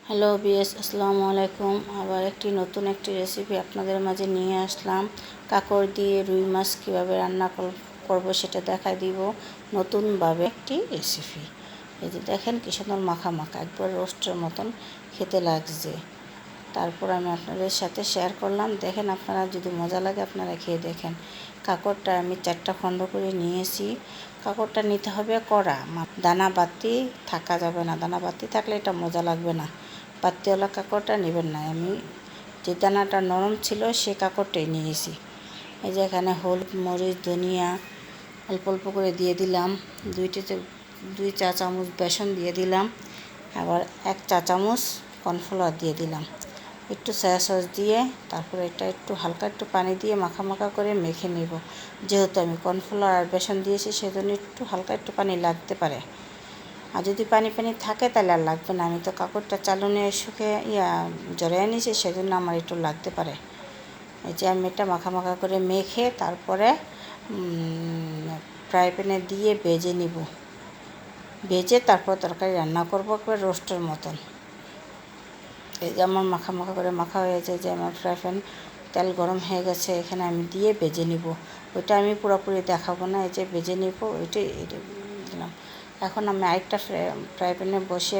Hello BS, আসসালামু আলাইকুম। আবার নতুন একটি রেসিপি আপনাদের মাঝে নিয়ে আসলাম। কাঁকড় দিয়ে রুই মাছ কীভাবে রান্না করব সেটা দেখাই দিব, নতুনভাবে একটি রেসিপি। এই যে দেখেন কি সুন্দর মাখা মাখা, একবার রোস্টের মতন খেতে লাগছে। তারপর আমি আপনাদের সাথে শেয়ার করলাম। দেখেন, আপনারা যদি মজা লাগে আপনারা খেয়ে দেখেন। কাঁকড়টা আমি 4টা খণ্ড করে নিয়েছি। কাঁকড়টা নিতে হবে কড়া, দানা বাতি থাকা যাবে না। দানা বাতি থাকলে এটা মজা লাগবে না। পাত্তিওয়ালা কাঁকড়টা নেবেন না। আমি যে দানাটা নরম ছিল সে কাঁকড়টাই নিয়েছি। এই যে এখানে হলুদ, মরিচ, ধনিয়া অল্প অল্প করে দিয়ে দিলাম। 2 চা চামচ বেসন দিয়ে দিলাম। আবার 1 চা চামচ কর্নফ্লাওয়ার দিয়ে দিলাম। একটু সয়া সস দিয়ে তারপরে এটা একটু হালকা একটু পানি দিয়ে মাখা মাখা করে মেখে নেব। যেহেতু আমি কর্নফ্লাওয়ার আর বেসন দিয়েছি সেজন্য একটু হালকা একটু পানি লাগতে পারে। আর যদি পানি পানি থাকে তাহলে আর লাগবে না। আমি তো কাপড়টা চালনে জড়িয়ে নিয়েছি, সেজন্য আমার একটু লাগতে পারে। এই যে আমি এটা মাখা মাখা করে মেখে তারপরে ফ্রাই প্যানে দিয়ে ভেজে নিব। ভেজে তারপর তরকারি রান্না করবো একবার রোস্টের মতন। এই যে আমার মাখা মাখা করে মাখা হয়েছে। যে আমার ফ্রাই প্যান তেল গরম হয়ে গেছে, এখানে আমি দিয়ে ভেজে নিব। ওইটা আমি পুরোপুরি দেখাবো না। এই যে ভেজে নিব ওইটাই দিলাম। এখন আমি আরেকটা ফ্রাই প্যানে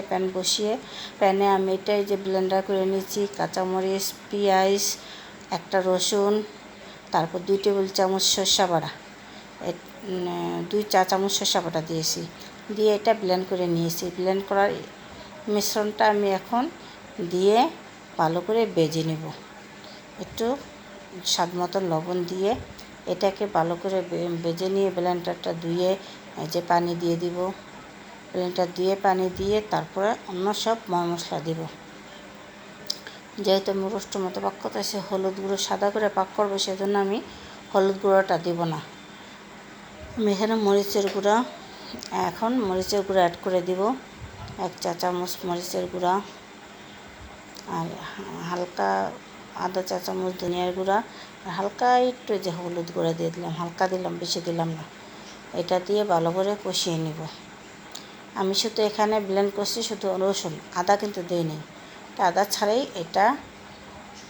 প্যান বসিয়ে প্যানে আমি এটাই যে ব্লেন্ডার করে নিয়েছি কাঁচামরিচ, পেঁয়াজ, একটা রসুন, তারপর 2 টেবিল চামচ সরষা বাটা, 2 চা চামচ সরষা বাটা দিয়েছি, দিয়ে এটা ব্লেন্ড করে নিয়েছি। ব্লেন্ড করার মিশ্রণটা আমি এখন দিয়ে ভালো করে ভেজে নেব। একটু স্বাদ মতো লবণ দিয়ে এটাকে ভালো করে ভেজে নিয়ে ব্লেন্ডারটা ধুয়ে যে পানি দিয়ে দিব। ব্লেন্ডার দিয়ে পানি দিয়ে তারপরে অন্য সব মশলা দিব। যেহেতু আমি রোস্টের মতো পাক করতেছি, হলুদ গুঁড়ো সাদা করে পাক করবো, সেজন্য আমি হলুদ গুঁড়োটা দিব না। আমি এখানে মরিচের গুঁড়া অ্যাড করে দিব। 1 চা চামচ মরিচের গুঁড়া, আর হালকা আধা চা চামচ ধনিয়ার গুঁড়া, আর হালকা একটু যে হলুদ গুঁড়া দিয়ে দিলাম। হালকা দিলাম, বেশি দিলাম না। এটা দিয়ে ভালো করে কষিয়ে নিব। আমি শুধু এখানে ব্লেন্ড করছি শুধু রসুন, আদা কিন্তু দিইনি। আদা ছাড়াই এটা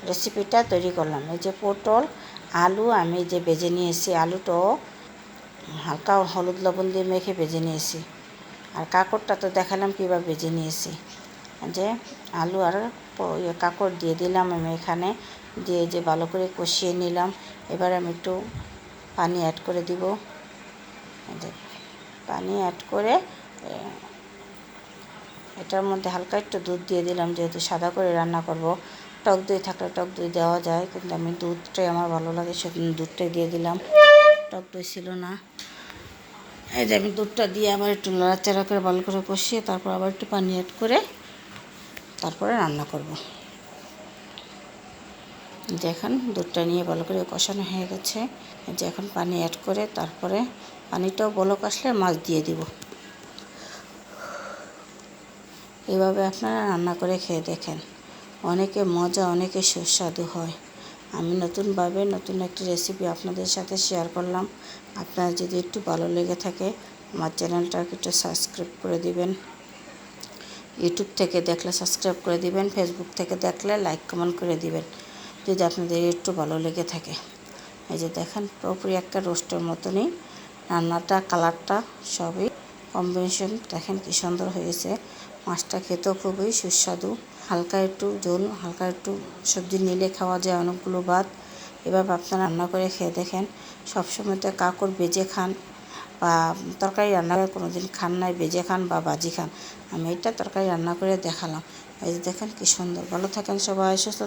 রেসিপিটা তৈরি করলাম। এই যে পটল, আলু আমি যে ভেজে নিয়েছি, আলুটাও হালকা হলুদ লবণ দিয়ে মেখে ভেজে নিয়েছি। আর কাঁকড়টা তো দেখালাম কীভাবে ভেজে নিয়েছি। যে আলু আর কাঁকড় দিয়ে দিলাম আমি এখানে, দিয়ে যে ভালো করে কষিয়ে নিলাম। এবার আমি একটু পানি অ্যাড করে দিব। পানি অ্যাড করে এটার মধ্যে হালকা একটু দুধ দিয়ে দিলাম। যেহেতু সাদা করে রান্না করব, টক দই থাকলে টক দই দেওয়া যায়, কিন্তু আমি দুধটাই আমার ভালো লাগে সেজন্য দুধটাই দিয়ে দিলাম। টক দই ছিল না। এই যে আমি দুধটা দিয়ে আবার একটু নাড়াচাড়া করে ভালো করে কষিয়ে তারপর আবার একটু পানি অ্যাড করে তারপরে রান্না করব। যে এখন দুধটা নিয়ে ভালো করে কষানো হয়ে গেছে। যে এখন পানি অ্যাড করে তারপরে পানিটাও বলক আসলে মাছ দিয়ে দিব। এভাবে আপনারা রান্না করে খেয়ে দেখেন, অনেকে মজা, অনেকে সুস্বাদু হয়। আমি নতুনভাবে নতুন একটি রেসিপি আপনাদের সাথে শেয়ার করলাম। আপনার যদি একটু ভালো লেগে থাকে আমার চ্যানেলটাকে একটু সাবস্ক্রাইব করে দিবেন। ইউটিউব থেকে দেখলে সাবস্ক্রাইব করে দিবেন, ফেসবুক থেকে দেখলে লাইক কমেন্ট করে দিবেন যদি আপনাদের একটু ভালো লেগে থাকে। এই যে দেখেন পুরোপুরি একটা রোস্টের মতনই রান্নাটা, কালারটা সবই কম্বিনেশন দেখেন কি সুন্দর হয়েছে। মাছটা খেতেও খুবই সুস্বাদু। হালকা একটু ঝোল, হালকা একটু সবজি নিলে খাওয়া যায় অনেকগুলো ভাত। এভাবে আপনারা রান্না করে খেয়ে দেখেন। সবসময় তো কাঁকড় ভেজে খান বা তরকারি রান্না করে কোনো দিন খান নাই, ভেজে খান বা ভাজি খান। আমি এটা তরকারি রান্না করে দেখালাম। এই যে দেখেন কি সুন্দর। ভালো থাকেন সবাই, সুস্থ